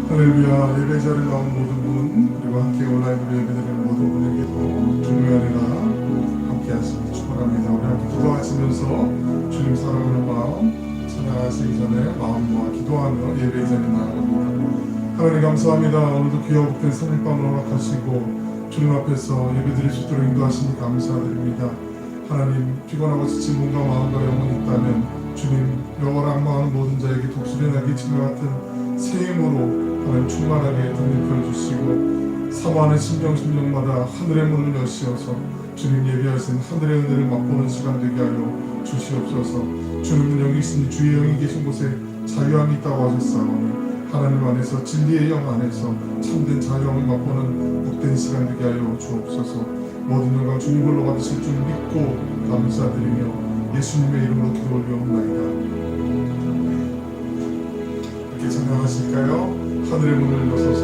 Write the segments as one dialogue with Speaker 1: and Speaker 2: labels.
Speaker 1: 할렐루야. 예배 자리에 나온 모든 분, 그리고 함께 온라인으로 예배드리는 모든 분에게도 주님의 은혜가 함께 하시길 축원합니다. 우리 함께 기도하시면서 주님 사랑하는 마음 찬양하시기 전에 마음과 기도하며 예배 자리에 나아갑니다. 하나님 감사합니다. 오늘도 귀하고 복된 성일밤을 허락하시고 주님 앞에서 예배드릴 수 있도록 인도하시니 감사드립니다. 하나님, 피곤하고 지친 몸과 마음과 영혼이 있다면 주님, 영원을 악망하는 모든 자에게 독수리 날개 치과 같은 새 힘으로 하나님 충만하게 덧입혀 주시고 사모하는 심령마다 하늘의 문을 여시어서 주님 예비하신 하늘의 은혜를 맛보는 시간 되게 하여 주시옵소서. 주님은 여기 있으니 주의 영이 계신 곳에 자유함이 있다고 하셨사오니 하나님 안에서 진리의 영 안에서 참된 자유함을 맛보는 복된 시간 되게 하여 주옵소서. 모든 영광 주님 홀로 받으실 줄 믿고 감사드리며 예수님의 이름으로 기도 올려옵나이다. 이렇게 찬양하실까요? 하늘의 문을 여소서.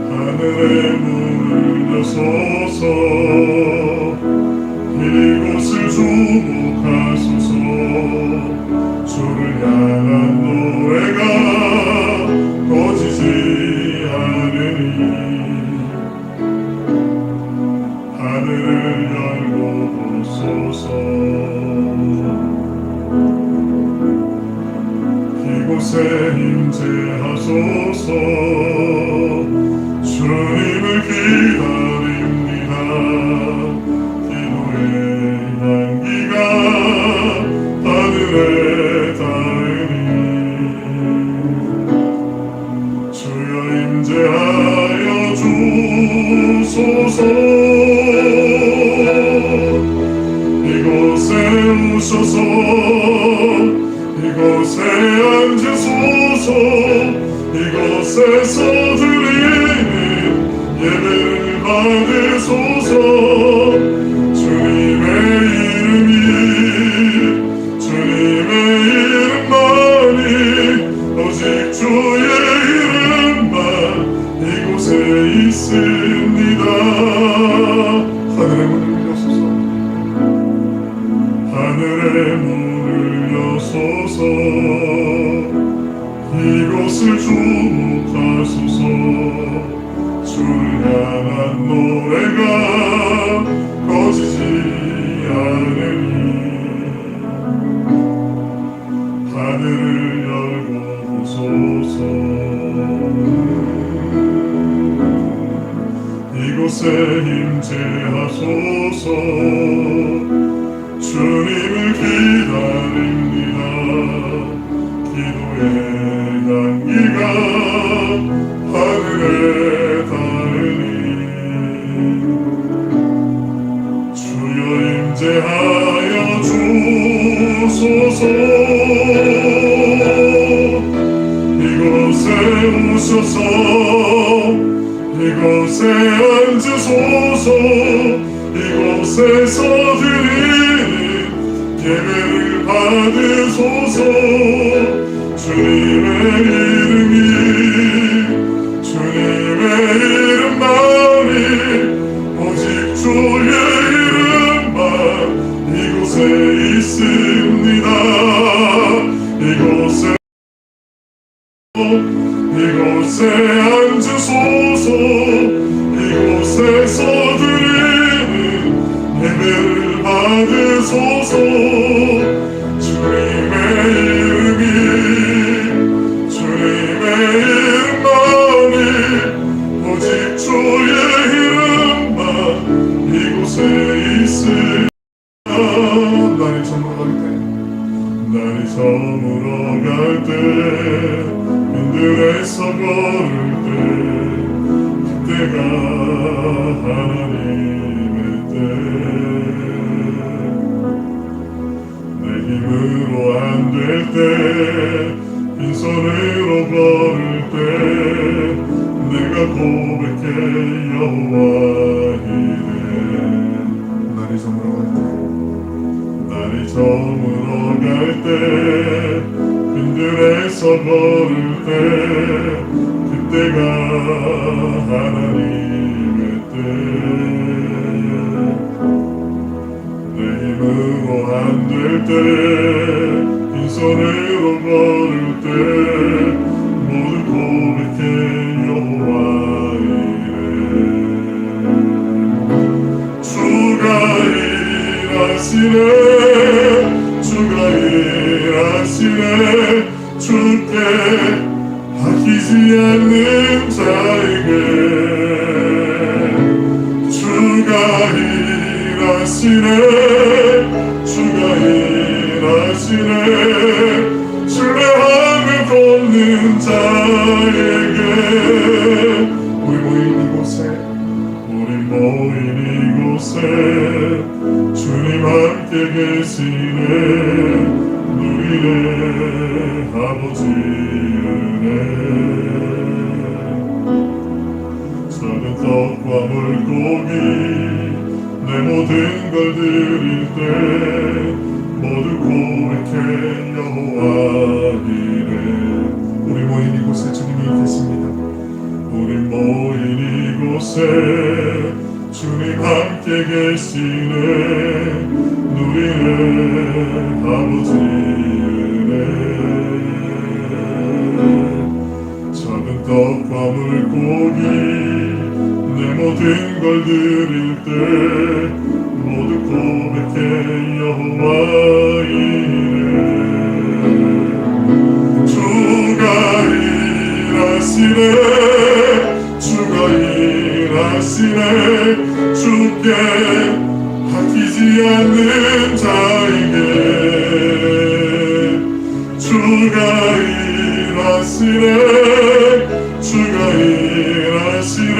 Speaker 1: 하늘의 문을 여소서. 이곳을 주목하소서. 주를 향한 노래가 꺼지지 않으니 하늘을 열고 보소서. 이곳에 임재하소서. 주님을 기다립니다. 기도의 향기가 하늘에 닿으니 주여 임재하여 주소서. 이곳에 오셔서 이곳에 앉으소서. 이곳에서 드리는 예배를 받으소서. 주님의 이름만이 오직 주의 이름만 이곳에 있습니다. 하늘의 문을 여소서. 하늘의 문을 여소서. 이곳을 주목하소서. 주를 향한 노래가 꺼지지 않으니 하늘을 열고 보소서. 이곳에 임재하소서. 주님을 기다립니다. 기도의 향기가 하늘에 닿으니 주여 임재하여 주소서. 이곳에 오셔서 이곳에 앉으소서. 이곳에서 드리는 예배를 받으소서. 주님의 이름만이 오직 주의 이름만 이곳에 있습니다. 이곳에 앉으소서. 이곳에서 드리는 예배를 받으소서. 주님의 이름만이 오직 주의 이름만 이곳에 있으리. 날이 저물어 갈 때 빈들에서 걸을 때 그때가 하나님의 때. 내 힘으로 안 될 때 빈손으로 걸을 때 내가 고백해 여호와 이래. 날이 저물어 갈 때 빈들에서 걸을 때 그때가 하나님의 때. 안 될 때 빈손으로 걸을 때 모두 고백해 여호와 이래 주가 일하시네 주가 일하시네 주께 아끼지 않는 자에게 주가 일하시네 주가 일하시네 신뢰함을 걷는 자에게 우리 모인 이곳에 주님 함께 계시네 누리네 아버지 은혜 작은 떡과 물고기 내 모든 걸 드릴 때 모두 고백해 여호와 이래 우리 모인 이곳에 주님이 계십니다 우리 모인 이곳에 주님 함께 계시네 누리네 아버지 은혜 작은 떡과 물고기 내 모든 걸 드릴 때 모두 고백해 여호와 이래 주가 일하시네 주가 일하시네 주께 아끼지 않는 자에게 주가 일하시네 주가 일하시네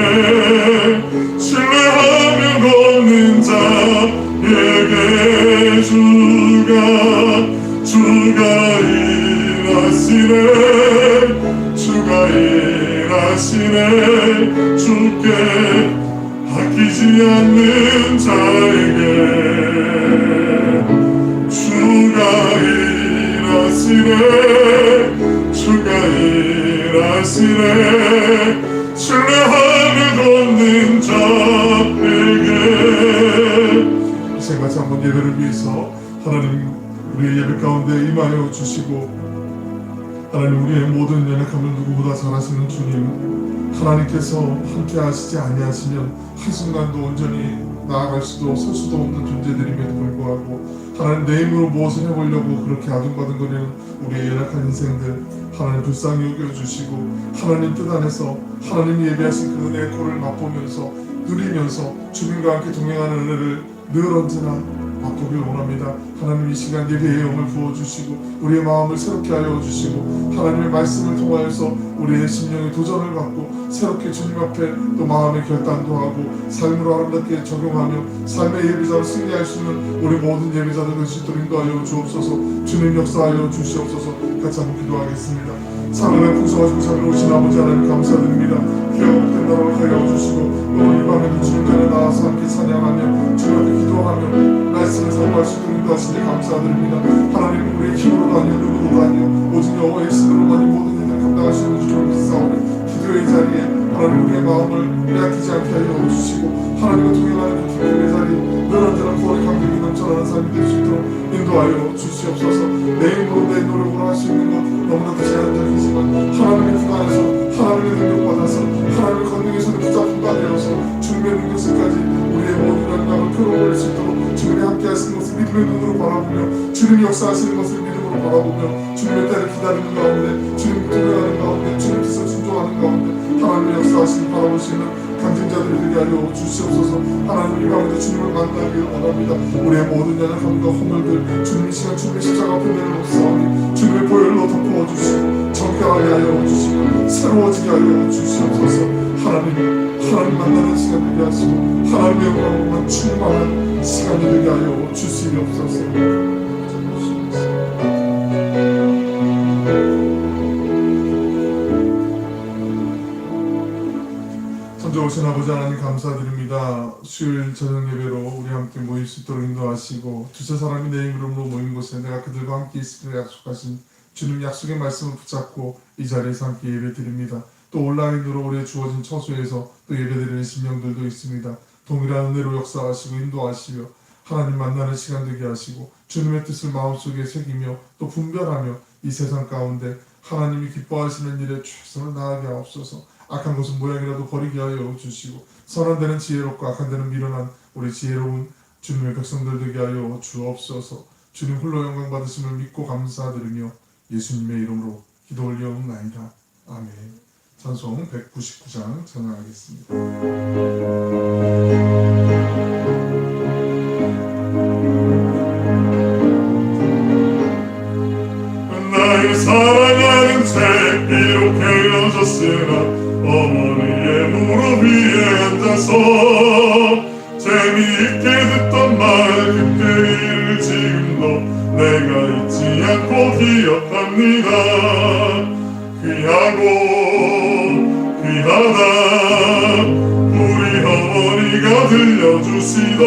Speaker 1: 신뢰하며 걷는 자에게 주가 일하시네 주가 일하시네 주께 아끼지 않는 자에게 주가 일하시네 주가 일하시네 신뢰하며 걷는 자에게 이 생같이 한번 예배를 위해서 하나님 우리의 예배 가운데 임하여 주시고 하나님 우리의 모든 연약함을 누구보다 잘 아시는 주님 하나님께서 함께 하시지 아니하시면 한순간도 온전히 나아갈 수도 설 수도 없는 존재들임에도 불구하고 하나님 내 힘으로 무엇을 해보려고 그렇게 아둥바둥거리는 우리의 연약한 인생들 하나님 불쌍히 여겨주시고 하나님 뜻 안에서 하나님이 예비하신 그 은혜의 꼴을 맛보면서 누리면서 주님과 함께 동행하는 은혜를 늘 언제나 맛보길 원합니다. 하나님 이 시간 예배의 영을 부어주시고 우리의 마음을 새롭게 하여 주시고 하나님의 말씀을 통하여서 우리의 심령의 도전을 받고 새롭게 주님 앞에 또 마음의 결단도 하고 삶으로 아름답게 적용하며 삶의 예배자로 승리할 수 있는 우리 모든 예배자들 되시도록 인도하여 주옵소서. 주님 역사하여 주시옵소서. 같이 한번 기도하겠습니다. 사랑을 풍성하시고 자비로우신 아버지 하나님 감사드립니다. 귀하고 복된 나라를 하여 주시고 오늘 이 밤에도 주님 전에 나와서 함께 찬양하며 주님 앞에 기도하며 말씀을 사모할 수 있도록 인도하시니 감사드립니다. 하나님 우리의 힘으로도 아니요 누구로도 아니요 오직 여호와의 이름으로만이 모든 일을 감당하시는 주님을 믿사오니 기도의 자리에 하나님 우리의 마음을 빼앗기지 않게 하여 주시고 하나님과 동행하는 그 기쁨의 자리 늘 언제나 구원의 감격이 넘쳐나는 삶이 될 수 있도록 인도하여 주시옵소서. 내 힘으로 내 노력으로 할 수 있는 것 너무나도 제한적이지만 하나님의 품 안에서 하나님의 능력받아서 하나님의 권능에서는 붙잡힌 바 되어서 주님의 능력까지 우리의 모든 영광을 풀어버릴 수 있도록 주님이 함께 하시는 것을 믿음의 눈으로 바라보며 주님이 역사하시는 것을 믿음으로 바라보며 주님의 때를 기다리는 가운데 주님 동행하는 가운데 주님 뜻을 순종하는 가운데 하나님의 역사하시는 바라볼 수 있는 간증자들이 되게 하여 주시옵소서. 하나님 이 밤에도 주님을 만나기를 원합니다. 우리의 모든 연약함과 허물들 주님 이 시간 주님의 십자가 앞에 내려놓사오니 주님의 보혈로 덮어주시고 정결하게 하여 주시고 새로워지게 하여 주시옵소서. 하나님 만나는 시간 되게 하시고 하나님의 영광으로만 충만한 시간이 되게 하여 주시옵소서. 오신 아버지 하나님 감사드립니다. 수요일 저녁 예배로 우리 함께 모일 수 있도록 인도하시고 두세 사람이 내 이름으로 모인 곳에 내가 그들과 함께 있으리라 약속하신 주님 약속의 말씀을 붙잡고 이 자리에서 함께 예배 드립니다. 또 온라인으로 우리의 주어진 처소에서 또 예배 드리는 심령들도 있습니다. 동일한 은혜로 역사하시고 인도하시며 하나님 만나는 시간 되게 하시고 주님의 뜻을 마음속에 새기며 또 분별하며 이 세상 가운데 하나님이 기뻐하시는 일에 최선을 다하게 하옵소서. 악한 것은 모양이라도 버리게 하여 주시고 선한 데는 지혜롭고 악한 데는 미련한 우리 지혜로운 주님의 백성들 되게 하여 주옵소서. 주님 홀로 영광 받으심을 믿고 감사드리며 예수님의 이름으로 기도 올려옵나이다. 아멘. 찬송 199장 찬양하겠습니다.
Speaker 2: 나의 사랑하는 책 비록 헤어졌으나 어머니의 무릎 위에 앉아서 재미있게 듣던 말 그때의 지금도 내가 잊지 않고 기억합니다. 귀하고 귀하다 우리 어머니가 들려주시던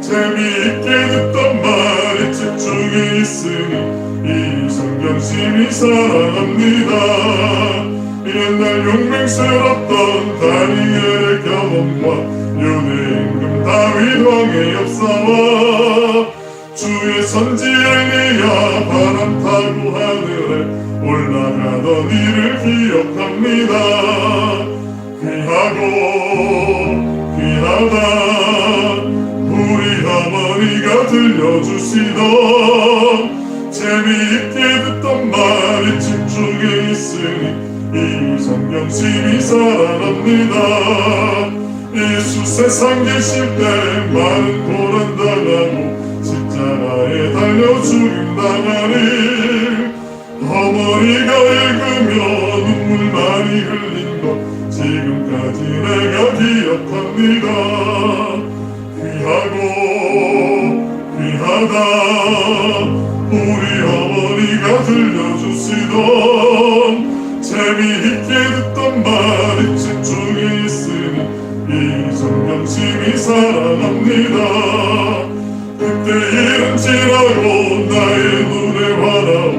Speaker 2: 재미있게 듣던 말이 책 중에 있으니 이 성경심이 사랑합니다. 옛날 용맹스럽던 다니엘의 경험과 유대 임금 다윗 왕의 역사와 주의 선지 엘리야 바람 타고 하늘에 올라가던 일을 기억합니다. 귀하고 귀하다 우리 어머니가 들려주시던 재미있게 듣던 말이 집중해 있으니 이 성경심이 사랑합니다. 예수 세상 계실 때 많은 고난당하고 십자가에 달려 죽임당하니 어머니가 읽으며 눈물 많이 흘린 것 지금까지 내가 기억합니다. 귀하고 귀하다 우리 어머니가 들려주시던 재미있게 듣던 말이 책 중에 있으니 이 성경심이 사랑합니다. 그때 일은 지나고 나의 눈에 환하고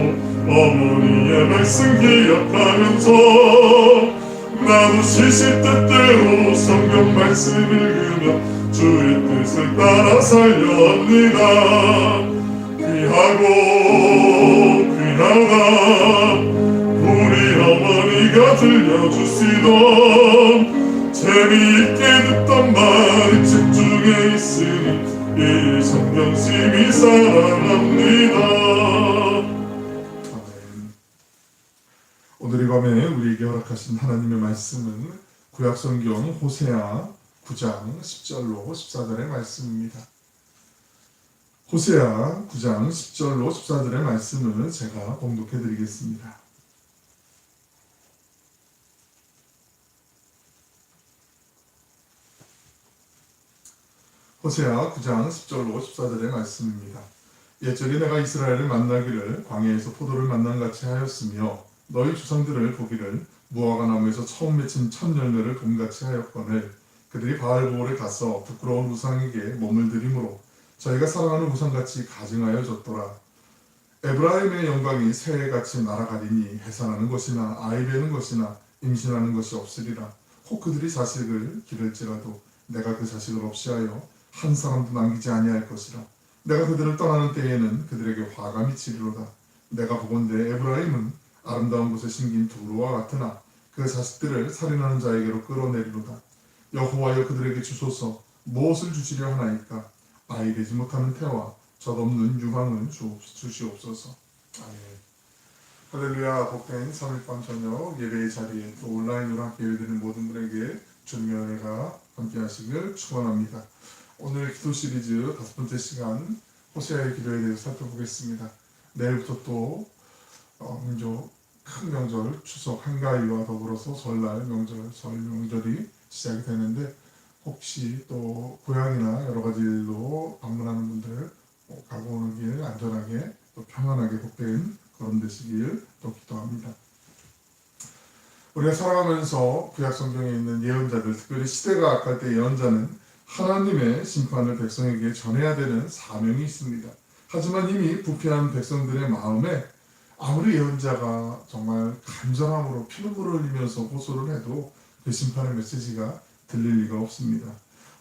Speaker 2: 어머니의 말씀 기억하면서 나도 시시때때로 성경 말씀 읽으며 주의 뜻을 따라 살려 합니다. 귀하고 귀하다 우리 어머니가 들려주시던 재미있게 듣던 말이 책 중에 있으니 이 성경심이 사랑합니다.
Speaker 1: 오늘 이 밤에 우리에게 허락하신 하나님의 말씀은 구약성경 호세아 9장 10절로 14절의 말씀입니다. 호세아 9장 10절로 14절의 말씀을 제가 봉독해 드리겠습니다. 호세아 9장 10절로 14절의 말씀입니다. 옛적에 내가 이스라엘을 만나기를 광야에서 포도를 만난 같이 하였으며 너희 조상들을 보기를 무화과 나무에서 처음 맺힌 첫 열매를 봄같이 하였거늘 그들이 바알보올에 가서 부끄러운 우상에게 몸을 들이므로 저희가 사랑하는 우상같이 가증하여 졌더라. 에브라임의 영광이 새해같이 날아가리니 해산하는 것이나 아이 베는 것이나 임신하는 것이 없으리라. 혹 그들이 자식을 기를지라도 내가 그 자식을 없이 하여 한 사람도 남기지 아니할 것이라. 내가 그들을 떠나는 때에는 그들에게 화가 미치리로다. 내가 보건대 에브라임은 아름다운 곳에 심긴 두루와 같으나 그 자식들을 살인하는 자에게로 끌어내리로다. 여호와여 그들에게 주소서. 무엇을 주시려 하나이까? 아이 되지 못하는 태와 젖없는 유방을 주시옵소서. 아멘. 할렐루야. 복된 3일밤 저녁 예배의 자리에 또 온라인으로 함께 예배드리는 모든 분에게 주님의 은혜가 함께 하시길 축원합니다. 오늘 기도 시리즈 5번째 시간 호세아의 기도에 대해서 살펴보겠습니다. 내일부터 또 큰 명절 추석 한가위와 더불어서 설날 명절 설 명절이 시작이 되는데 혹시 또 고향이나 여러 가지 일로 방문하는 분들 가고 오는 길 안전하게 또 평안하게 복된 그런 되시길 또 기도합니다. 우리가 살아가면서 구약 성경에 있는 예언자들, 특별히 시대가 악할 때 예언자는 하나님의 심판을 백성에게 전해야 되는 사명이 있습니다. 하지만 이미 부패한 백성들의 마음에 아무리 예언자가 정말 간절함으로 피눈물을 흘리면서 호소를 해도 그 심판의 메시지가 들릴 리가 없습니다.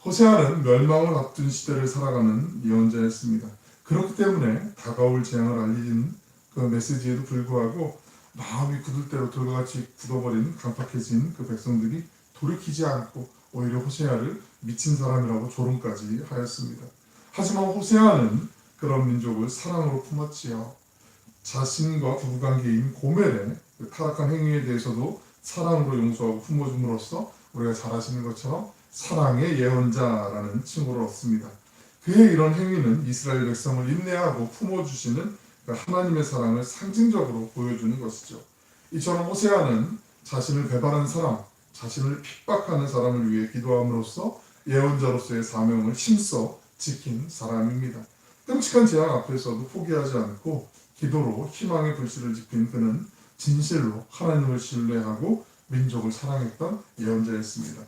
Speaker 1: 호세아는 멸망을 앞둔 시대를 살아가는 예언자였습니다. 그렇기 때문에 다가올 재앙을 알리는 그 메시지에도 불구하고 마음이 굳을 대로 돌같이 굳어버린 강팍해진 그 백성들이 돌이키지 않고 오히려 호세아를 미친 사람이라고 조롱까지 하였습니다. 하지만 호세아는 그런 민족을 사랑으로 품었지요. 자신과 부부관계인 고멜의 그 타락한 행위에 대해서도 사랑으로 용서하고 품어줌으로써 우리가 잘 아시는 것처럼 사랑의 예언자라는 칭호를 얻습니다. 그의 이런 행위는 이스라엘 백성을 인내하고 품어주시는 하나님의 사랑을 상징적으로 보여주는 것이죠. 이처럼 호세아는 자신을 배반한 사람, 자신을 핍박하는 사람을 위해 기도함으로써 예언자로서의 사명을 힘써 지킨 사람입니다. 끔찍한 재앙 앞에서도 포기하지 않고 기도로 희망의 불씨를 지핀 그는 진실로 하나님을 신뢰하고 민족을 사랑했던 예언자였습니다.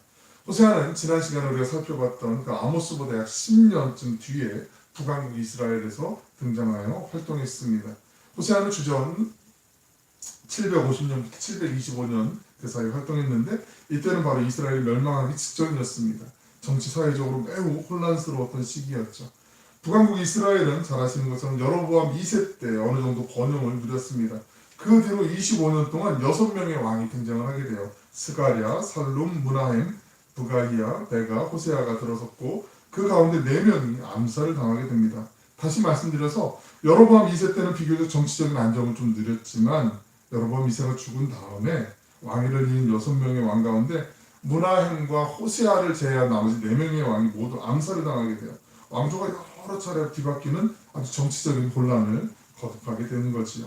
Speaker 1: 호세아는 지난 시간에 우리가 살펴봤던 그 아모스보다 약 10년쯤 뒤에 북왕국 이스라엘에서 등장하여 활동했습니다. 호세아는 주전 750년부터 725년 그 사이 활동했는데 이때는 바로 이스라엘이 멸망하기 직전이었습니다. 정치 사회적으로 매우 혼란스러웠던 시기였죠. 북왕국 이스라엘은 잘 아시는 것처럼 여로보암 2세 때 어느 정도 번영을 누렸습니다. 그 뒤로 25년 동안 6명의 왕이 등장을 하게 돼요. 스가랴, 살룸, 무나헴, 부가히야, 베가, 호세아가 들어섰고 그 가운데 4명이 암살을 당하게 됩니다. 다시 말씀드려서 여로보암 2세 때는 비교적 정치적인 안정을 좀 누렸지만 여로보암 2세가 죽은 다음에 왕위를 이은 6명의 왕 가운데 무나헴과 호세아를 제외한 나머지 4명의 왕이 모두 암살을 당하게 돼요. 왕조가 여러 차례 뒤바뀌는 아주 정치적인 혼란을 거듭하게 되는 거지요.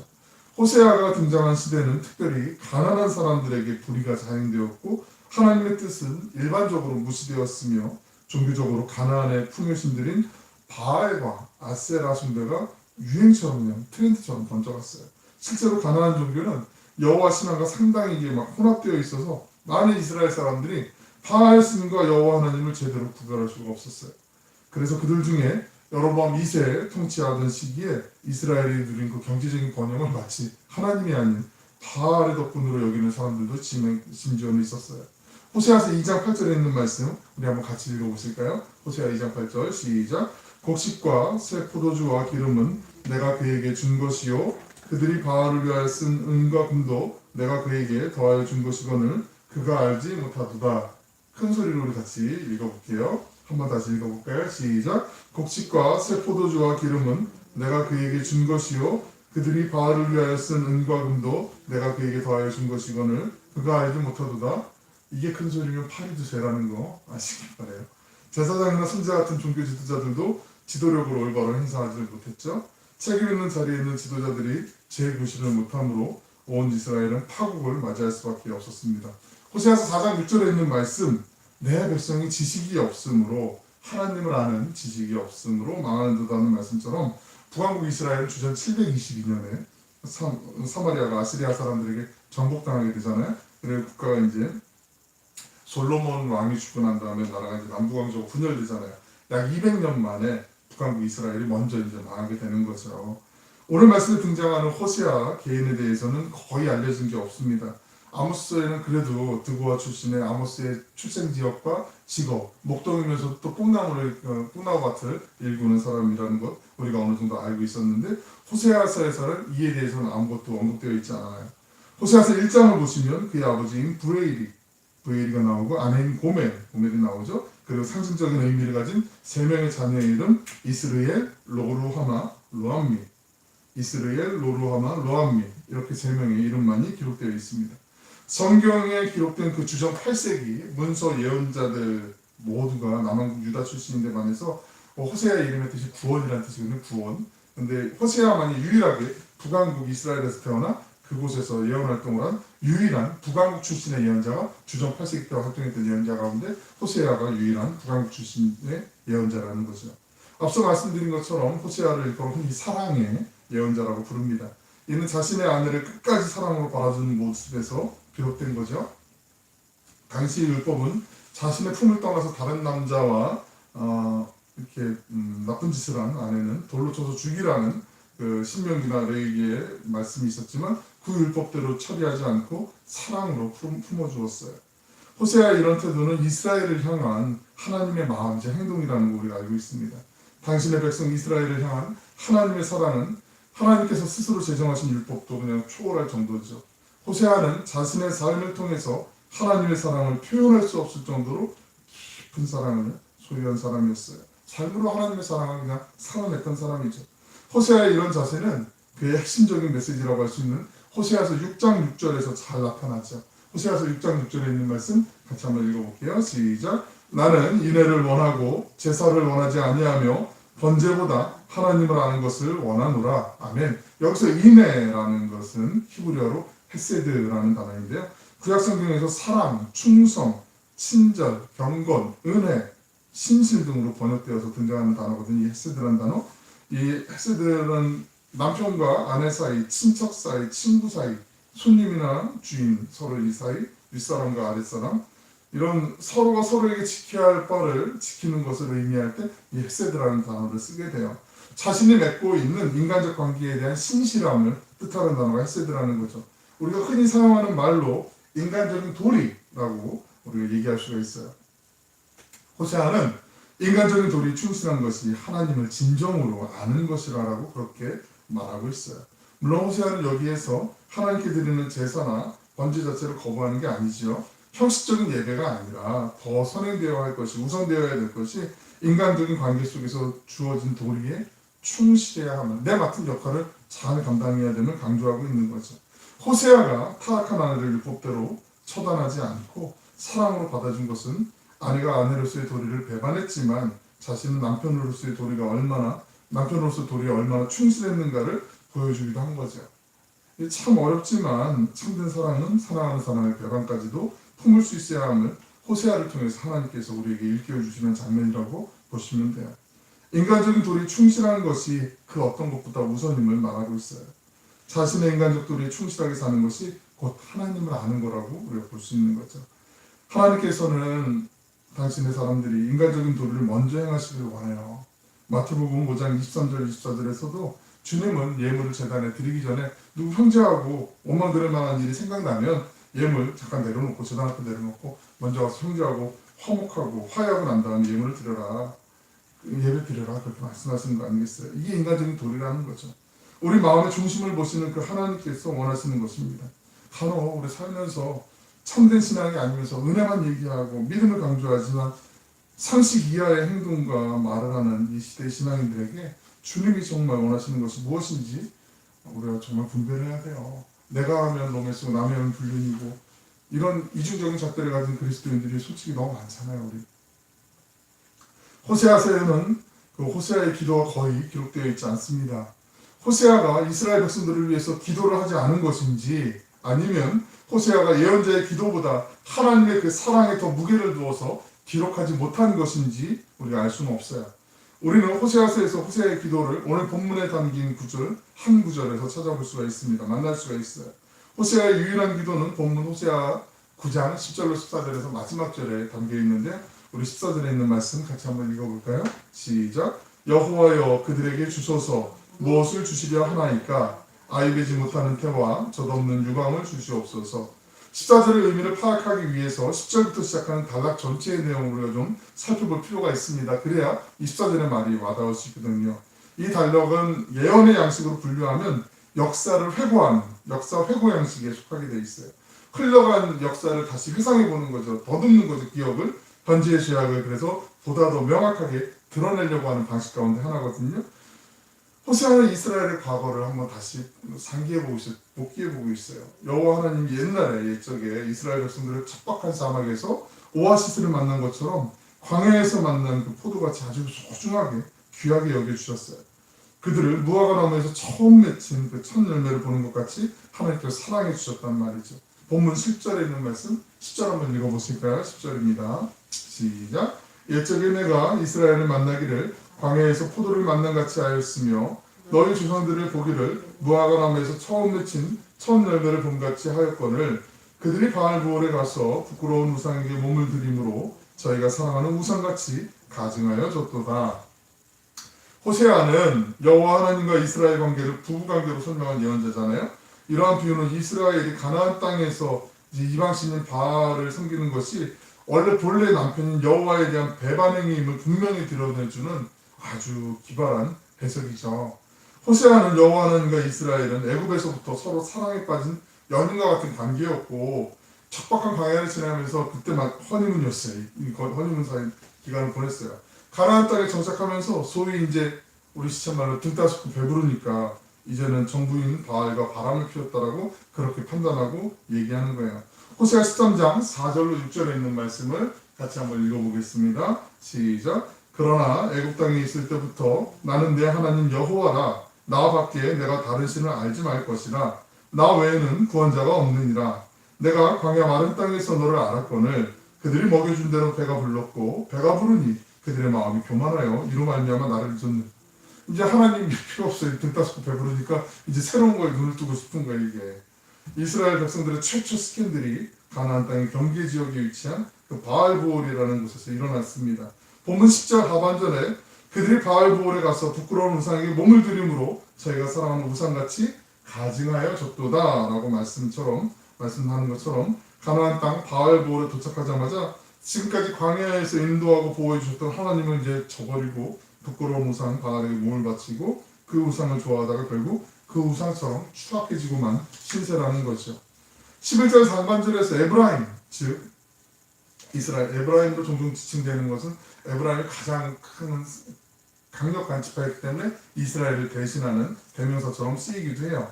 Speaker 1: 호세아가 등장한 시대는 특별히 가난한 사람들에게 불의가 자행되었고 하나님의 뜻은 일반적으로 무시되었으며 종교적으로 가나안의 풍요신들인 바알과 아세라 숭배가 유행처럼 그냥 트렌드처럼 번져갔어요. 실제로 가나안 종교는 여호와 신앙과 상당히 이게 막 혼합되어 있어서 많은 이스라엘 사람들이 바알 신과 여호와 하나님을 제대로 구별할 수가 없었어요. 그래서 그들 중에 여로보암 2세 통치하던 시기에 이스라엘이 누린 그 경제적인 번영을 마치 하나님이 아닌 바알의 덕분으로 여기는 사람들도 심지어는 있었어요. 호세아서 2장 8절에 있는 말씀 우리 한번 같이 읽어보실까요? 호세아 2장 8절 시작. 곡식과 새 포도주와 기름은 내가 그에게 준 것이요 그들이 바알을 위하여 쓴 은과 금도 내가 그에게 더하여 준 것이거늘 그가 알지 못하도다. 큰 소리로 우리 같이 읽어볼게요. 한번 다시 읽어볼까요? 시작. 곡식과 새 포도주와 기름은 내가 그에게 준 것이요 그들이 바알을 위하여 쓴 은과 금도 내가 그에게 더하여 준 것이거늘 그가 알지 못하도다. 이게 큰 소리면 파리도 죄라는 거 아시길 바라요. 제사장이나 선지자 같은 종교 지도자들도 지도력으로 올바로 행사하지 못했죠. 책임 있는 자리에 있는 지도자들이 재구실을 못함으로 온 이스라엘은 파국을 맞이할 수밖에 없었습니다. 호세아서 4장 6절에 있는 말씀 내 백성이 지식이 없으므로 하나님을 아는 지식이 없으므로 망하는도다는 말씀처럼 북왕국 이스라엘은 주전 722년에 사마리아가 아시리아 사람들에게 정복당하게 되잖아요. 그리고 국가가 이제 솔로몬 왕이 죽고 난 다음에 나라가 이제 남북왕조가 분열되잖아요. 약 200년 만에 북왕국 이스라엘이 먼저 이제 망하게 되는 거죠. 오늘 말씀에 등장하는 호세아 개인에 대해서는 거의 알려진 게 없습니다. 아모스에는 그래도 드고아 출신의 아모스의 출생 지역과 직업, 목동이면서 또 뽕나무밭을 일구는 사람이라는 것 우리가 어느 정도 알고 있었는데 호세아서에서는 이에 대해서는 아무것도 언급되어 있지 않아요. 호세아서 1장을 보시면 그의 아버지인 브에리가 나오고 아내인 고멜이 나오죠. 그리고 상징적인 의미를 가진 3명의 자녀의 이름 이스르엘, 로루하마, 로암미 이렇게 3명의 이름만이 기록되어 있습니다. 성경에 기록된 그 주전 8세기 문서 예언자들 모두가 남한국 유다 출신인데 반해서 호세아의 이름의 뜻이 구원이라는 뜻이거든요. 구원. 근데 호세아만이 유일하게 북왕국 이스라엘에서 태어나 그곳에서 예언 활동을 한 유일한 북왕국 출신의 예언자가 주전 8세기 때 활동했던 예언자 가운데 호세아가 유일한 북왕국 출신의 예언자라는 거죠. 앞서 말씀드린 것처럼 호세아를 일컬어 흔히 사랑의 예언자라고 부릅니다. 이는 자신의 아내를 끝까지 사랑으로 바라주는 모습에서 비롯된 거죠. 당시 율법은 자신의 품을 떠나서 다른 남자와 이렇게 나쁜 짓을 한 아내는 돌로 쳐서 죽이라는 그 신명기나 레위기의 말씀이 있었지만 그 율법대로 처리하지 않고 사랑으로 품어주었어요. 호세아의 이런 태도는 이스라엘을 향한 하나님의 마음이자 행동이라는 걸 우리가 알고 있습니다. 당신의 백성 이스라엘을 향한 하나님의 사랑은 하나님께서 스스로 제정하신 율법도 그냥 초월할 정도죠. 호세아는 자신의 삶을 통해서 하나님의 사랑을 표현할 수 없을 정도로 깊은 사랑을 소유한 사람이었어요. 삶으로 하나님의 사랑을 그냥 살아냈던 사람이죠. 호세아의 이런 자세는 그의 핵심적인 메시지라고 할 수 있는 호세아서 6장 6절에서 잘 나타나죠. 호세아서 6장 6절에 있는 말씀 같이 한번 읽어볼게요. 시작. 나는 인애를 원하고 제사를 원하지 아니하며 번제보다 하나님을 아는 것을 원하노라. 아멘. 여기서 인애라는 것은 히브리어로 헤세드라는 단어인데요. 구약성경에서 사랑, 충성, 친절, 경건, 은혜, 신실 등으로 번역되어서 등장하는 단어거든요. 이 헤세드라는 단어. 이 헤세드는 남편과 아내 사이, 친척 사이, 친구 사이, 손님이나 주인 서로 이 사이, 윗사람과 아랫사람 이런 서로가 서로에게 지켜야 할 바를 지키는 것을 의미할 때 이 헤세드라는 단어를 쓰게 돼요. 자신이 맺고 있는 인간적 관계에 대한 신실함을 뜻하는 단어가 헤세드라는 거죠. 우리가 흔히 사용하는 말로 인간적인 도리라고 우리가 얘기할 수가 있어요. 호세아는 인간적인 도리에 충실한 것이 하나님을 진정으로 아는 것이라고 그렇게 말하고 있어요. 물론 호세아는 여기에서 하나님께 드리는 제사나 번제 자체를 거부하는 게 아니지요. 형식적인 예배가 아니라 더 선행되어야 할 것이, 우선되어야 될 것이 인간적인 관계 속에서 주어진 도리에 충실해야 하면 내 맡은 역할을 잘 감당해야 됨을 강조하고 있는 거죠. 호세아가 타락한 아내를 율법대로 처단하지 않고 사랑으로 받아준 것은 아내가 아내로서의 도리를 배반했지만 자신은 남편으로서의 도리에 얼마나 충실했는가를 보여주기도 한 거죠. 참 어렵지만 참된 사랑은 사랑하는 사람의 배반까지도 품을 수 있어야 함을 호세아를 통해서 하나님께서 우리에게 일깨워 주시는 장면이라고 보시면 돼요. 인간적인 도리에 충실하는 것이 그 어떤 것보다 우선임을 말하고 있어요. 자신의 인간적 도리에 충실하게 사는 것이 곧 하나님을 아는 거라고 우리가 볼 수 있는 거죠. 하나님께서는 당신의 사람들이 인간적인 도리를 먼저 행하시길 원해요. 마태복음 5장 23절 24절에서도 주님은 예물을 제단에 드리기 전에 누구 형제하고 원망 드릴 만한 일이 생각나면 예물 잠깐 내려놓고 제단 앞에 내려놓고 먼저 와서 형제하고 화목하고 화해하고 난 다음에 예물을 드려라. 예배 드려라. 그렇게 말씀하시는 거 아니겠어요? 이게 인간적인 도리라는 거죠. 우리 마음의 중심을 보시는 그 하나님께서 원하시는 것입니다. 간혹 우리 살면서 참된 신앙이 아니면서 은혜만 얘기하고 믿음을 강조하지만 상식 이하의 행동과 말을 하는 이 시대의 신앙인들에게 주님이 정말 원하시는 것이 무엇인지 우리가 정말 분별해야 돼요. 내가 하면 로맨스고 남이 하면 불륜이고 이런 이중적인 잣대를 가진 그리스도인들이 솔직히 너무 많잖아요. 우리 호세아서에는 그 호세아의 기도가 거의 기록되어 있지 않습니다. 호세아가 이스라엘 백성들을 위해서 기도를 하지 않은 것인지 아니면 호세아가 예언자의 기도보다 하나님의 그 사랑에 더 무게를 두어서 기록하지 못한 것인지 우리가 알 수는 없어요. 우리는 호세아서에서 호세아의 기도를 오늘 본문에 담긴 구절 한 구절에서 찾아볼 수가 있습니다. 만날 수가 있어요. 호세아의 유일한 기도는 본문 호세아 9장 10절로 14절에서 마지막 절에 담겨 있는데 우리 14절에 있는 말씀 같이 한번 읽어볼까요? 시작. 여호와여 그들에게 주소서 무엇을 주시려 하나이까 아이 되지 못하는 태와 젖없는 유광을 주시옵소서. 14절의 의미를 파악하기 위해서 10절부터 시작하는 단락 전체의 내용을 우리가 좀 살펴볼 필요가 있습니다. 그래야 24절의 말이 와닿을 수 있거든요. 이 단락은 예언의 양식으로 분류하면 역사를 회고하는 역사 회고 양식에 속하게 돼 있어요. 흘러간 역사를 다시 회상해 보는 거죠. 더듬는 거죠. 기억을. 현재의 죄악을 그래서 보다 더 명확하게 드러내려고 하는 방식 가운데 하나거든요. 호세아는 이스라엘의 과거를 한번 다시 복기해보고 있어요. 여호와 하나님이 옛날에 옛적에 이스라엘 백성들을 척박한 사막에서 오아시스를 만난 것처럼 광야에서 만난 그 포도같이 아주 소중하게 귀하게 여겨주셨어요. 그들을 무화과 나무에서 처음 맺힌 그 첫 열매를 보는 것 같이 하나님께서 사랑해 주셨단 말이죠. 본문 10절에 있는 말씀 10절 한번 읽어보실까요? 10절입니다. 시작. 옛적에 내가 이스라엘을 만나기를 광야에서 포도를 만난같이 하였으며 너희 조상들을 보기를 무화과 나무에서 처음 맺힌 첫 열매를 본같이 하였거늘 그들이 바알브올에 가서 부끄러운 우상에게 몸을 들임으로 저희가 사랑하는 우상같이 가증하여 줬도다. 호세아는 여호와 하나님과 이스라엘 관계를 부부관계로 설명한 예언자잖아요. 이러한 비유는 이스라엘이 가나안 땅에서 이제 이방 신인 바알을 섬기는 것이 원래 본래 남편인 여호와에 대한 배반행위임을 분명히 드러내주는 아주 기발한 해석이죠. 호세아는 여호와는과 이스라엘은 애굽에서부터 서로 사랑에 빠진 연인과 같은 관계였고 척박한 광야를 지나면서 그때만 허니문이었어요. 이 허니문 사이 기간을 보냈어요. 가나안 땅에 정착하면서 소위 이제 우리 시쳇말로 등 따숩고 배부르니까 이제는 정부인 바알과 바람을 피웠다라고 그렇게 판단하고 얘기하는 거예요. 호세아 13장 4절로 6절에 있는 말씀을 같이 한번 읽어보겠습니다. 시작. 그러나 애굽 땅에 있을 때부터 나는 내 하나님 여호와라. 나 밖에 내가 다른 신을 알지 말 것이라. 나 외에는 구원자가 없느니라. 내가 광야 마른 땅에서 너를 알았거늘 그들이 먹여준 대로 배가 불렀고 배가 부르니 그들의 마음이 교만하여 이로 말미암아 나를 잊었네. 이제 하나님 필요 없어요. 등 따숩고 배부르니까 이제 새로운 거에 눈을 뜨고 싶은 거예요. 이게 이스라엘 백성들의 최초 스캔들이 가나안 땅의 경계 지역에 위치한 그 바알보올이라는 곳에서 일어났습니다. 본문 10절 하반절에 그들이 바알보올에 가서 부끄러운 우상에게 몸을 들임으로 저희가 사랑하는 우상같이 가증하여 졌도다 라고 말씀하는 것처럼 가나안 땅 바알보올에 도착하자마자 지금까지 광야에서 인도하고 보호해 주셨던 하나님을 이제 저버리고 부끄러운 우상 바알에게 몸을 바치고 그 우상을 좋아하다가 결국 그 우상처럼 추악해지고만 신세라는 거죠. 11절 상반절에서 에브라임, 즉 이스라엘, 에브라임도 종종 지칭되는 것은 에브라임이 가장 큰 강력한 지파이기 때문에 이스라엘을 대신하는 대명사처럼 쓰이기도 해요.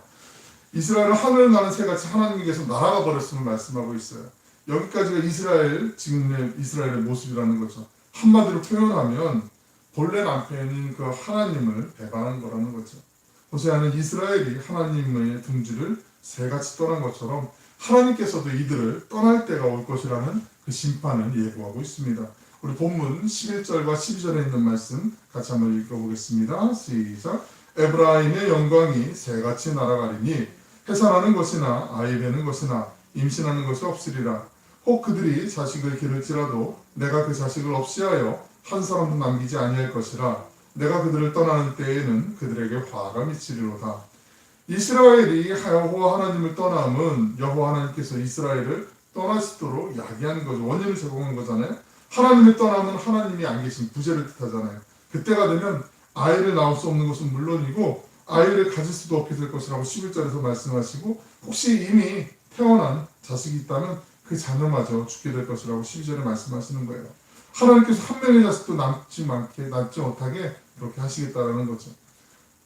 Speaker 1: 이스라엘은 하늘을 나는 새같이 하나님께서 날아가 버렸음을 말씀하고 있어요. 여기까지가 지금의 이스라엘의 모습이라는 거죠. 한마디로 표현하면 본래 남편인 그 하나님을 배반한 거라는 거죠. 호세아는 이스라엘이 하나님의 등지를 새같이 떠난 것처럼 하나님께서도 이들을 떠날 때가 올 것이라는 그 심판을 예고하고 있습니다. 우리 본문 11절과 12절에 있는 말씀 같이 한번 읽어보겠습니다. 시작. 에브라임의 영광이 새같이 날아가리니 해산하는 것이나 아이 베는 것이나 임신하는 것이 없으리라. 혹 그들이 자식을 기를지라도 내가 그 자식을 없이하여 한 사람도 남기지 아니할 것이라. 내가 그들을 떠나는 때에는 그들에게 화가 미치리로다. 이스라엘이 여호와 하나님을 떠남은 여호와 하나님께서 이스라엘을 떠나시도록 야기하는 거죠. 원인을 제공한 거잖아요. 하나님을 떠나면 하나님이 안 계신 부재를 뜻하잖아요. 그때가 되면 아이를 낳을 수 없는 것은 물론이고 아이를 가질 수도 없게 될 것이라고 11절에서 말씀하시고 혹시 이미 태어난 자식이 있다면 그 자녀마저 죽게 될 것이라고 12절에 말씀하시는 거예요. 하나님께서 한 명의 자식도 남지 못하게 그렇게 하시겠다라는 거죠.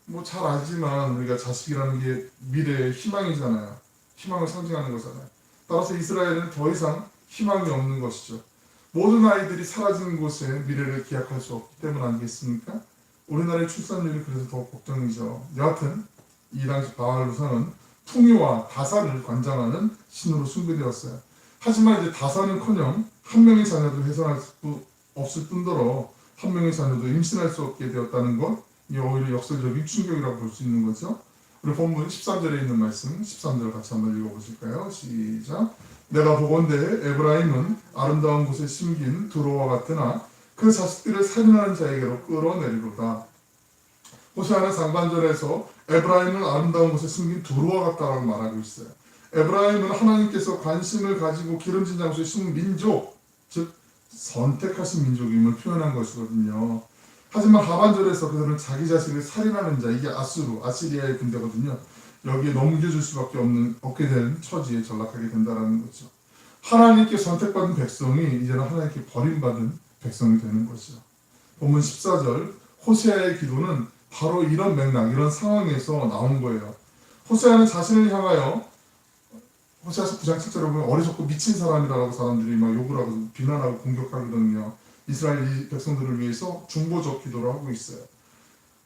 Speaker 1: 뭐 잘 알지만 우리가 자식이라는 게 미래의 희망이잖아요. 희망을 상징하는 거잖아요. 따라서 이스라엘은 더 이상 희망이 없는 것이죠. 모든 아이들이 사라지는 곳에 미래를 기약할 수 없기 때문 아니겠습니까? 우리나라의 출산율이 그래서 더 걱정이죠. 여하튼 이 당시 바알 우상은 풍요와 다산을 관장하는 신으로 숭배되었어요. 하지만 이제 다산은커녕 한 명의 자녀도 훼손할 수 없을 뿐더러 한 명의 자녀도 임신할 수 없게 되었다는 것, 이 오히려 역설적인 충격이라고 볼 수 있는 거죠. 우리 본문 13절에 있는 말씀 13절 같이 한번 읽어보실까요? 시작. 내가 보건대 에브라임은 아름다운 곳에 심긴 두로와 같으나 그 자식들을 살인하는 자에게로 끌어내리로다. 호세아는 상반절에서 에브라임은 아름다운 곳에 심긴 두로와 같다라고 말하고 있어요. 에브라임은 하나님께서 관심을 가지고 기름진 장소에 심은 민족, 즉 선택하신 민족임을 표현한 것이거든요. 하지만 하반절에서 그들은 자기 자식을 살인하는 자, 이게 아시리아의 군대거든요. 여기에 넘겨줄 수밖에 없게 된 처지에 전락하게 된다는 거죠. 하나님께 선택받은 백성이 이제는 하나님께 버림받은 백성이 되는 거죠. 본문 14절 호세아의 기도는 바로 이런 맥락, 이런 상황에서 나온 거예요. 호세아는 자신을 향하여 호세아서 9장 7절에 보면 어리석고 미친 사람이라고 사람들이 막 욕을 하고 비난하고 공격하거든요. 이스라엘 백성들을 위해서 중보적 기도를 하고 있어요.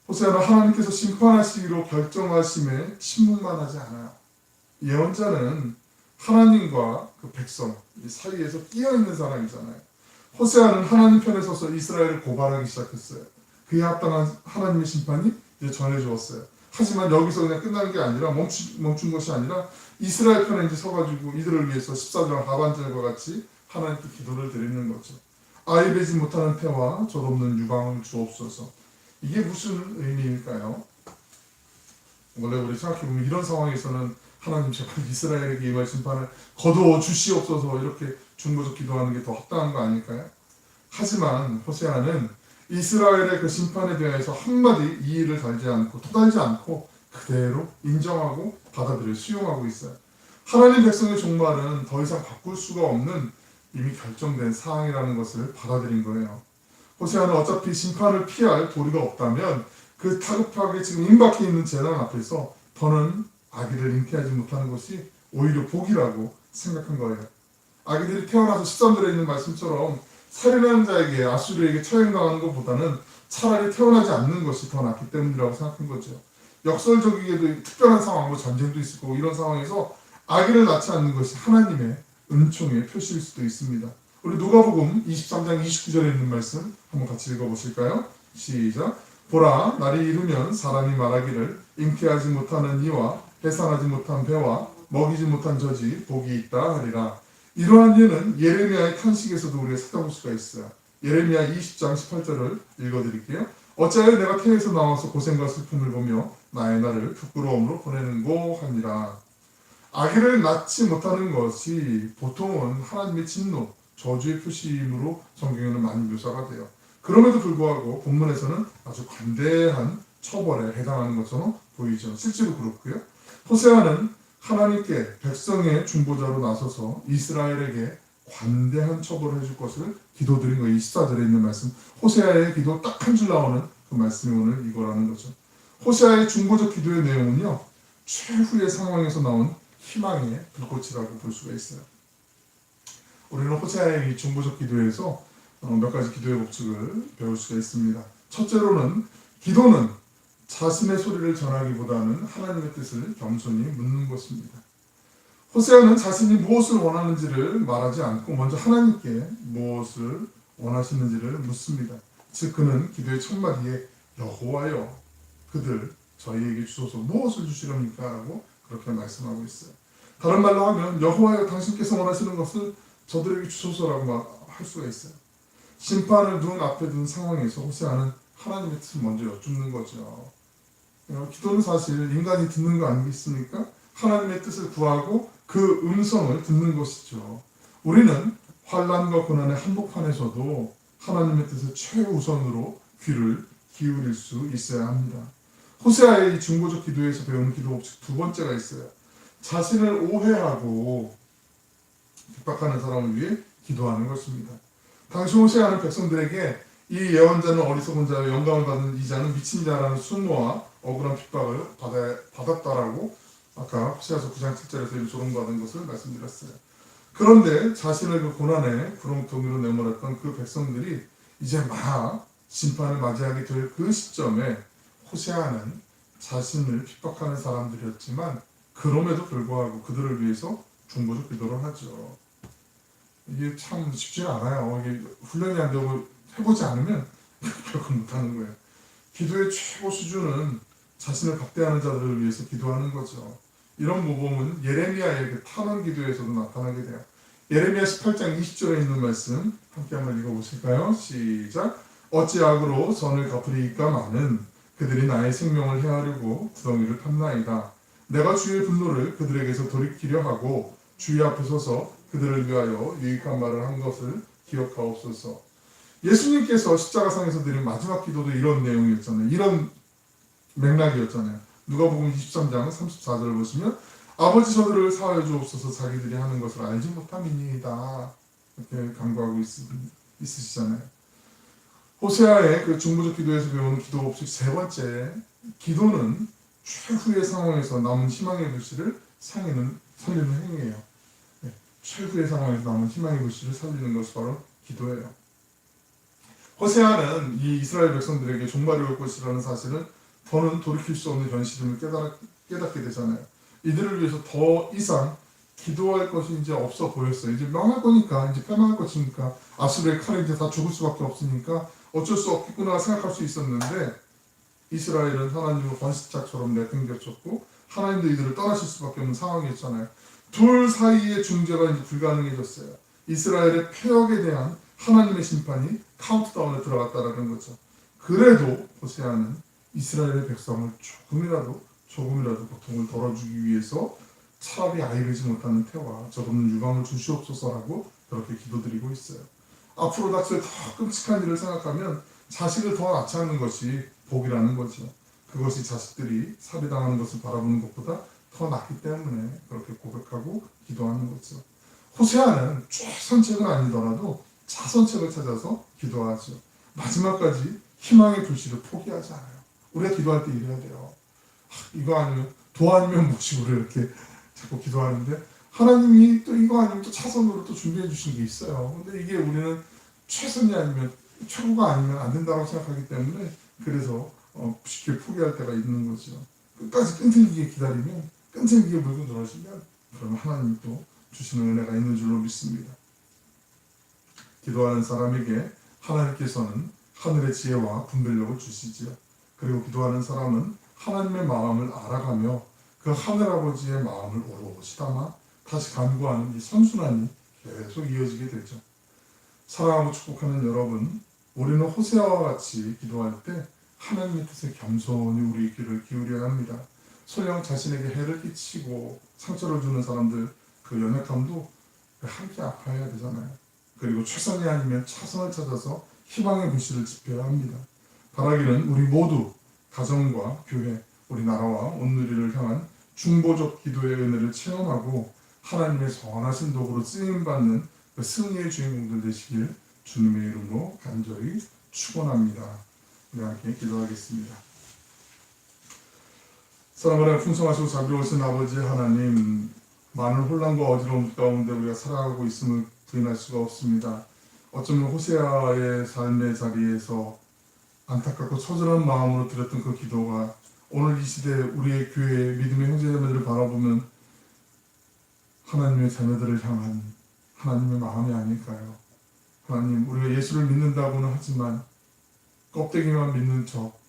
Speaker 1: 호세아는 하나님께서 심판하시기로 결정하심에 침묵만 하지 않아요. 예언자는 하나님과 그 백성 사이에서 끼어있는 사람이잖아요. 호세아는 하나님 편에 서서 이스라엘을 고발하기 시작했어요. 그에 합당한 하나님의 심판이 이제 전해주었어요. 하지만 여기서 그냥 끝나는 게 아니라 멈춘 것이 아니라 이스라엘 편에 이제 서가지고 이들을 위해서 14절 하반절과 같이 하나님께 기도를 드리는 거죠. 아이 베지 못하는 태와 젖없는 유방을 주옵소서. 이게 무슨 의미일까요? 원래 우리 생각해보면 이런 상황에서는 하나님 제발 이스라엘에게 임할 심판을 거두어 주시옵소서 이렇게 중보적 기도하는 게 더 합당한 거 아닐까요? 하지만 호세아는 이스라엘의 그 심판에 대해서 한마디 이의를 달지 않고 토달지 않고 그대로 인정하고 받아들여 수용하고 있어요. 하나님 백성의 종말은 더 이상 바꿀 수가 없는 이미 결정된 사항이라는 것을 받아들인 거예요. 호세아는 어차피 심판을 피할 도리가 없다면 그 다급하게 지금 임박해 있는 재난 앞에서 더는 아기를 잉태하지 못하는 것이 오히려 복이라고 생각한 거예요. 아기들이 태어나서 13절에 있는 말씀처럼 살인하는 자에게 아수르에게 처형당하는 것보다는 차라리 태어나지 않는 것이 더 낫기 때문이라고 생각한 거죠. 역설적이게도 특별한 상황, 뭐 전쟁도 있을 거고 이런 상황에서 아기를 낳지 않는 것이 하나님의 은총의 표시일 수도 있습니다. 우리 누가복음 23장 29절에 있는 말씀 한번 같이 읽어보실까요? 시작. 보라, 날이 이르면 사람이 말하기를 잉태하지 못하는 이와 해산하지 못한 배와 먹이지 못한 젖이 복이 있다 하리라. 이러한 예는 예레미야의 탄식에서도 우리가 찾아볼 수가 있어요. 예레미야 20장 18절을 읽어드릴게요. 어찌하여 내가 태에서 나와서 고생과 슬픔을 보며 나의 날을 부끄러움으로 보내는고 하니라. 아기를 낳지 못하는 것이 보통은 하나님의 진노, 저주의 표시이므로 성경에는 많이 묘사가 돼요. 그럼에도 불구하고 본문에서는 아주 관대한 처벌에 해당하는 것처럼 보이죠. 실제로 그렇고요. 호세아는 하나님께 백성의 중보자로 나서서 이스라엘에게 관대한 처벌을 해줄 것을 기도드린 거예요. 24절에 있는 말씀. 호세아의 기도 딱 한 줄 나오는 그 말씀이 오늘 이거라는 거죠. 호세아의 중보적 기도의 내용은요. 최후의 상황에서 나온 희망의 불꽃이라고 볼 수가 있어요. 우리는 호세아의 이 중보적 기도에서 몇 가지 기도의 법칙을 배울 수가 있습니다. 첫째로는 기도는 자신의 소리를 전하기보다는 하나님의 뜻을 겸손히 묻는 것입니다. 호세아는 자신이 무엇을 원하는지를 말하지 않고 먼저 하나님께 무엇을 원하시는지를 묻습니다. 즉 그는 기도의 첫 마디에 여호와여 그들 저희에게 주소서 무엇을 주시렵니까? 라고 그렇게 말씀하고 있어요. 다른 말로 하면 여호와여 당신께서 원하시는 것을 저들에게 주소서라고 할 수가 있어요. 심판을 앞에 둔 상황에서 호세아는 하나님의 뜻을 먼저 여쭙는 거죠. 기도는 사실 인간이 듣는 거 아니겠습니까? 하나님의 뜻을 구하고 그 음성을 듣는 것이죠. 우리는 환난과 고난의 한복판에서도 하나님의 뜻을 최우선으로 귀를 기울일 수 있어야 합니다. 호세아의 중보적 기도에서 배우는 기도 법칙 두 번째가 있어요. 자신을 오해하고 핍박하는 사람을 위해 기도하는 것입니다. 당시 호세아는 백성들에게 이 예언자는 어리석은 자요 영감을 받은 이 자는 미친 자라는 수모와 억울한 핍박을 받았다라고 아까 호세아서 9장 7절에서 조롱받은 것을 말씀드렸어요. 그런데 자신을 그 고난의 구렁텅이로 내몰았던 그 백성들이 이제 막 심판을 맞이하게 될 그 시점에 호세아는 자신을 핍박하는 사람들이었지만 그럼에도 불구하고 그들을 위해서 중보적 기도를 하죠. 이게 참 쉽지가 않아요. 이게 훈련이 안 되고 해보지 않으면 결코 못하는 거예요. 기도의 최고 수준은 자신을 박대하는 자들을 위해서 기도하는 거죠. 이런 모범은 예레미야의 그 탄원 기도에서도 나타나게 돼요. 예레미야 18장 20절에 있는 말씀 함께 한번 읽어보실까요? 시작. 어찌 악으로 선을 갚으리이까마는 그들이 나의 생명을 해하려고 구덩이를 팠나이다. 내가 주의 분노를 그들에게서 돌이키려 하고 주의 앞에 서서 그들을 위하여 유익한 말을 한 것을 기억하옵소서. 예수님께서 십자가상에서 드린 마지막 기도도 이런 내용이었잖아요. 이런 맥락이었잖아요. 누가복음 23장 34절을 보시면 아버지 저들을 사하여 주옵소서 자기들이 하는 것을 알지 못함이니이다. 이렇게 간구하고 있으시잖아요. 호세아의 그 중보적 기도에서 배우는 기도 법칙 세 번째, 기도는 최후의 상황에서 남은 희망의 불씨를 살리는 행위예요. 최후의 상황에서 남은 희망의 불씨를 살리는 것이 바로 기도예요. 호세아는 이 이스라엘 백성들에게 종말이 올 것이라는 사실을 더는 돌이킬 수 없는 현실임을 깨닫게 되잖아요. 이들을 위해서 더 이상 기도할 것이 이제 없어 보였어요. 이제 망할 거니까, 이제 패망할 것이니까, 아수르의 칼에 이제 다 죽을 수밖에 없으니까 어쩔 수 없겠구나 생각할 수 있었는데 이스라엘은 하나님을 번식자처럼 내팽개쳤고 하나님도 이들을 떠나실 수밖에 없는 상황이었잖아요. 둘 사이의 중재가 이제 불가능해졌어요. 이스라엘의 폐역에 대한 하나님의 심판이 카운트다운에 들어갔다라는 거죠. 그래도 호세아는 이스라엘의 백성을 조금이라도 고통을 덜어주기 위해서 차라리 아이 되지 못하는 태와 저없는 유감을 주시옵소서라고 그렇게 기도드리고 있어요. 앞으로 닥칠 더 끔찍한 일을 생각하면 자식을 더 낳지 않는 것이 복이라는 거죠. 그것이 자식들이 살해당하는 것을 바라보는 것보다 더 낫기 때문에 그렇게 고백하고 기도하는 거죠. 호세아는 최선책은 아니더라도 차선책을 찾아서 기도하죠. 마지막까지 희망의 불씨를 포기하지 않아요. 우리가 기도할 때 이래야 돼요. 이거 아니면 도 아니면 몫이고 이렇게 자꾸 기도하는데 하나님이 또 이거 아니면 또 차선으로 또 준비해 주신 게 있어요. 근데 이게 우리는 최선이 아니면 최고가 아니면 안 된다고 생각하기 때문에 그래서 쉽게 포기할 때가 있는 거죠. 끝까지 끈질기게 기다리면 끈질기게 물고 늘어지면 그러면 하나님이 또 주시는 은혜가 있는 줄로 믿습니다. 기도하는 사람에게 하나님께서는 하늘의 지혜와 분별력을 주시지요. 그리고 기도하는 사람은 하나님의 마음을 알아가며 그 하늘아버지의 마음을 오롯이 담아 다시 간구하는 이 선순환이 계속 이어지게 되죠. 사랑하고 축복하는 여러분, 우리는 호세아와 같이 기도할 때 하나님의 뜻에 겸손히 우리의 귀를 기울여야 합니다. 설령 자신에게 해를 끼치고 상처를 주는 사람들 그 연약함도 함께 아파야 되잖아요. 그리고 최선이 아니면 차선을 찾아서 희망의 불씨를 지펴야 합니다. 바라기는 우리 모두 가정과 교회, 우리나라와 온누리를 향한 중보적 기도의 은혜를 체험하고 하나님의 선하신 도구로 쓰임받는 그 승리의 주인공들 되시길 주님의 이름으로 간절히 축원합니다. 우리 함께 기도하겠습니다. 사랑하는 풍성하시고 자비로우신 아버지 하나님, 많은 혼란과 어지러움 가운데 우리가 살아가고 있음을 부인할 수가 없습니다. 어쩌면 호세아의 삶의 자리에서 안타깝고 처절한 마음으로 드렸던 그 기도가 오늘 이 시대 우리의 교회 믿음의 형제자매들을 바라보면 하나님의 자녀들을 향한 하나님의 마음이 아닐까요? 하나님, 우리가 예수를 믿는다고는 하지만 껍데기만 믿는 척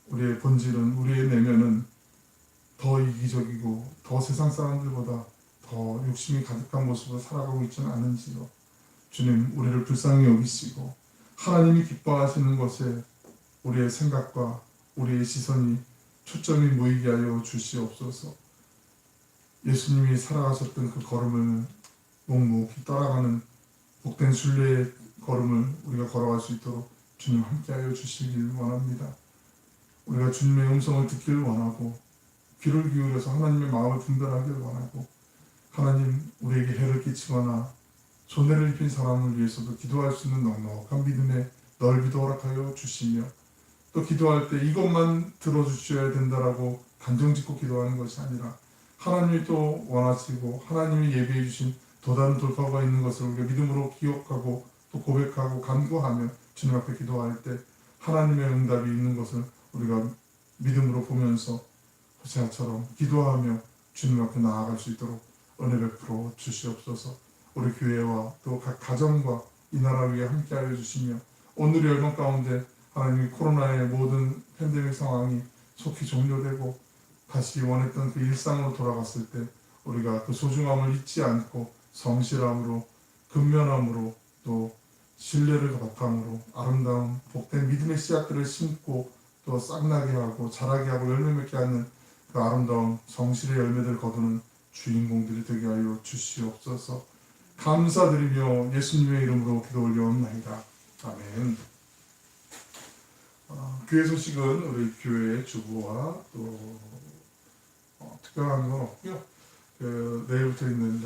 Speaker 1: 우리의 본질은, 우리의 내면은 더 이기적이고 더 세상 사람들보다 더 욕심이 가득한 모습으로 살아가고 있지는 않은지요. 주님, 우리를 불쌍히 여기시고 하나님이 기뻐하시는 것에 우리의 생각과 우리의 시선이 초점이 모이게 하여 주시옵소서. 예수님이 살아가셨던 그 걸음을 묵묵히 따라가는 복된 순례의 걸음을 우리가 걸어갈 수 있도록 주님 함께하여 주시길 원합니다. 우리가 주님의 음성을 듣기를 원하고 귀를 기울여서 하나님의 마음을 분별하기를 원하고 하나님, 우리에게 해를 끼치거나 손해를 입힌 사람을 위해서도 기도할 수 있는 넉넉한 믿음의 넓이도 허락하여 주시며 또 기도할 때 이것만 들어주셔야 된다라고 단정짓고 기도하는 것이 아니라 하나님이 또 원하시고 하나님이 예비해 주신 또 다른 돌파구가 있는 것을 우리가 믿음으로 기억하고 또 고백하고 간구하며 주님 앞에 기도할 때 하나님의 응답이 있는 것을 우리가 믿음으로 보면서 호세아처럼 기도하며 주님 앞에 나아갈 수 있도록 은혜 베풀어 주시옵소서. 우리 교회와 또 각 가정과 이 나라 위에 함께하여 주시며 오늘의 열망 가운데 하나님이 코로나의 모든 팬데믹 상황이 속히 종료되고 다시 원했던 그 일상으로 돌아갔을 때 우리가 그 소중함을 잊지 않고 성실함으로 근면함으로 또 신뢰를 바탕으로 아름다운 복된 믿음의 씨앗들을 심고 또 싹나게 하고 자라게 하고 열매 맺게 하는 그 아름다운 성실의 열매들 거두는 주인공들이 되게 하여 주시옵소서. 감사드리며 예수님의 이름으로 기도 올려옵나이다. 아멘. 교회 소식은 우리 교회 주부와 또 특별한 건 없고요. 내일부터 있는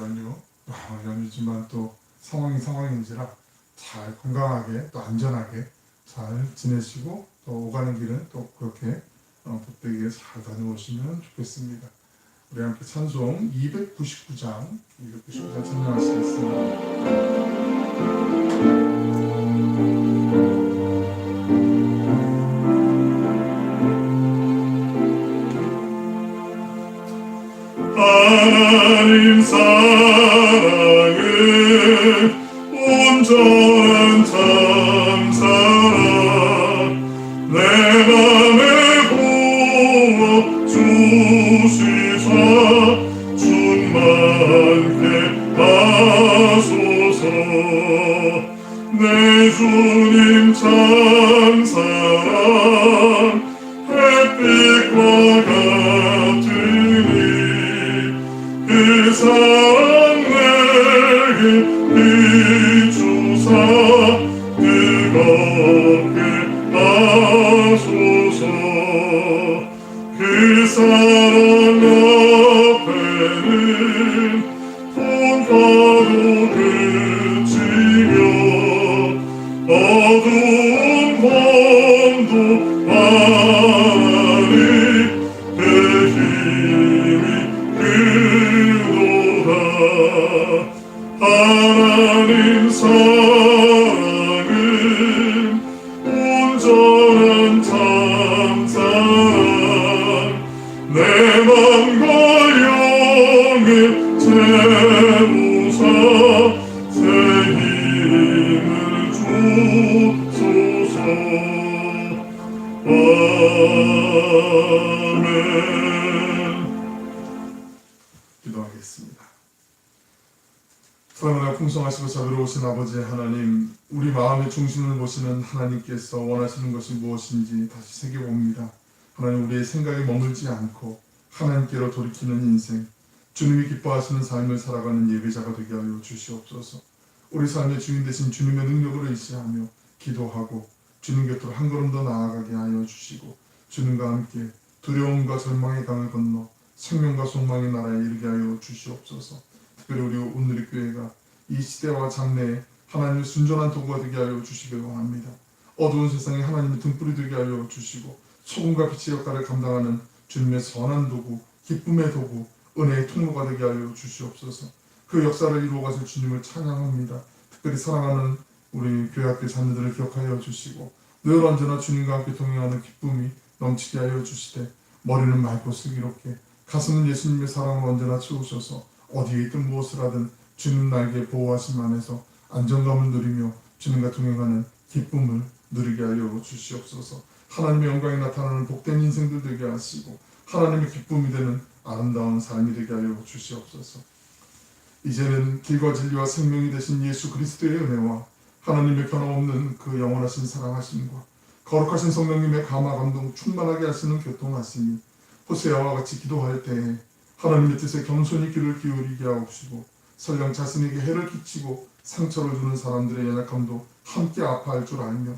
Speaker 1: 연휴지만 또 상황인지라 잘 건강하게 또 안전하게 잘 지내시고 또 오가는 길은 또 그렇게 복되게 잘 다녀오시면 좋겠습니다. 우리 함께 찬송 299장 찬양하시겠습니다.
Speaker 2: 하나님 사랑은 온전한 참사랑 내 맘에 부어 주시사 충만케 하소서. 내 주님 참사랑 햇빛과 같으니 그 그 사랑 앞에는 풍파도 그치며 어두운 밤도 하나님 내 힘이 그도다. 하나님 사랑은 온전한 참사랑 내 맘과 영의 제무사 새 힘을 주소서. 아멘.
Speaker 1: 기도하겠습니다. 사랑하나 풍성하시고 자비로우신 아버지 하나님, 우리 마음의 중심을 보시는 하나님께서 원하시는 것이 무엇인지 다시 새겨봅니다. 하나님, 우리의 생각에 머물지 않고 하나님께로 돌이키는 인생, 주님이 기뻐하시는 삶을 살아가는 예배자가 되게 하여 주시옵소서. 우리 삶의 주인 되신 주님의 능력을 의지하며 기도하고 주님 곁으로 한 걸음 더 나아가게 하여 주시고, 주님과 함께 두려움과 절망의 강을 건너 생명과 소망의 나라에 이르게 하여 주시옵소서. 특별히 우리 온누리교회가 이 시대와 장래에 하나님의 순전한 도구가 되게 하여 주시길 원합니다. 어두운 세상에 하나님의 등불이 되게 하여 주시고, 소금과 빛의 역할을 감당하는 주님의 선한 도구, 기쁨의 도구, 은혜의 통로가 되게 하여 주시옵소서. 그 역사를 이루어가실 주님을 찬양합니다. 특별히 사랑하는 우리 교회학교 자녀들을 기억하여 주시고, 늘 언제나 주님과 함께 동행하는 기쁨이 넘치게 하여 주시되, 머리는 맑고 슬기롭게, 가슴은 예수님의 사랑을 언제나 채우셔서 어디에 있든 무엇을 하든 주님 날개 보호하심 안에서 안정감을 누리며 주님과 동행하는 기쁨을 누리게 하여 주시옵소서. 하나님의 영광이 나타나는 복된 인생들 되게 하시고, 하나님의 기쁨이 되는 아름다운 삶이 되게 하여 주시옵소서. 이제는 길과 진리와 생명이 되신 예수 그리스도의 은혜와 하나님의 변함없는 그 영원하신 사랑하심과 거룩하신 성령님의 감화 감동 충만하게 하시는 교통하심이 호세아와 같이 기도할 때에 하나님의 뜻에 겸손히 귀를 기울이게 하옵시고, 설령 자신에게 해를 끼치고 상처를 주는 사람들의 연약함도 함께 아파할 줄 알며,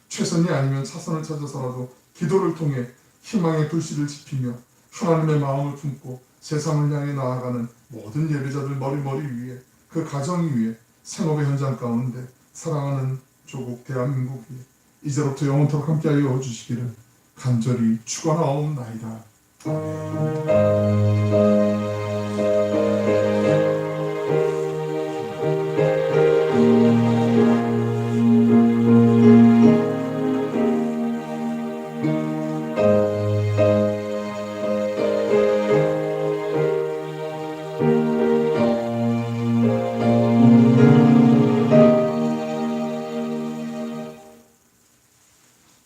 Speaker 1: 최선이 아니면 차선을 찾아서라도 기도를 통해 희망의 불씨를 지피며 하나님의 마음을 품고 세상을 향해 나아가는 모든 예배자들 머리 위에, 그 가정 위에, 생업의 현장 가운데 사랑하는 조국 대한민국 위에 이제로부터 영원토록 함께하여 주시기를 간절히 축원하옵나이다.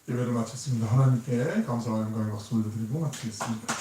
Speaker 1: 예배를 마쳤습니다. 하나님께 감사와 영광의 박수를 드리고 마치겠습니다.